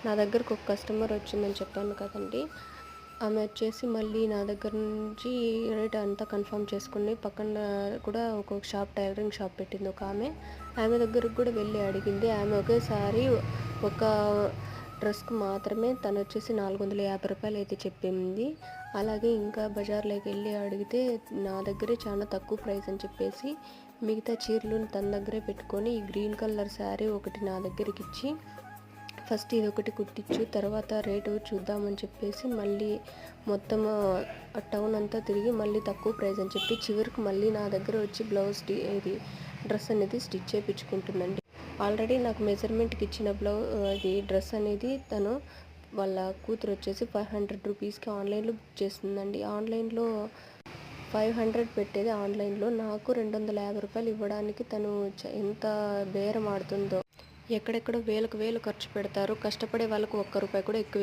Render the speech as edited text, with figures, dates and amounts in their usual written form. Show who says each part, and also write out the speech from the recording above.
Speaker 1: నా దగ్గరకు ఒక కస్టమర్ వచ్చిందని చెప్పాను కదండీ! ఆమె వచ్చేసి మళ్ళీ నా దగ్గర నుంచి రేట్ అంతా కన్ఫర్మ్ చేసుకొని పక్కన కూడా ఒక్కొక్క షాప్ టైలరింగ్ షాప్ పెట్టింది ఒక ఆమె. ఆమె దగ్గరికి కూడా వెళ్ళి అడిగింది. ఆమె ఒకేసారి ఒక డ్రెస్‌కి మాత్రమే తనొచ్చేసి రూ. 450 అయితే చెప్పింది. అలాగే ఇంకా బజార్‌లోకెళ్ళి అడిగితే నా దగ్గరే చాలా తక్కువ ప్రైస్ అని చెప్పేసి మిగతా చీరలు తన దగ్గరే పెట్టుకొని ఈ గ్రీన్ కలర్ శారీ ఒకటి నా దగ్గరికిచ్చి ఫస్ట్ ఇదొకటి కుట్టించు తర్వాత రేటు చూద్దామని చెప్పేసి మళ్ళీ మొత్తం టౌన్ అంతా తిరిగి మళ్ళీ తక్కువ ప్రైస్ అని చెప్పి చివరికి మళ్ళీ నా దగ్గర వచ్చి ఇది డ్రెస్ అనేది స్టిచ్ చేయించుకుంటుందండి. ఆల్రెడీ నాకు మెజర్మెంట్కి ఇచ్చిన అది డ్రెస్ అనేది తను వాళ్ళ కూతురు వచ్చేసి 500 రూపీస్కి ఆన్లైన్లో బుక్ చేసిందండి. ఆన్లైన్లో 500 పెట్టేది ఆన్లైన్లో నాకు రూ. 250 ఇవ్వడానికి తను ఎంత బేరం ఆడుతుందో. ఎక్కడెక్కడో వేలకు వేలు ఖర్చు పెడతారు. కష్టపడే వాళ్ళకు ఒక్క రూపాయి కూడా ఎక్కువ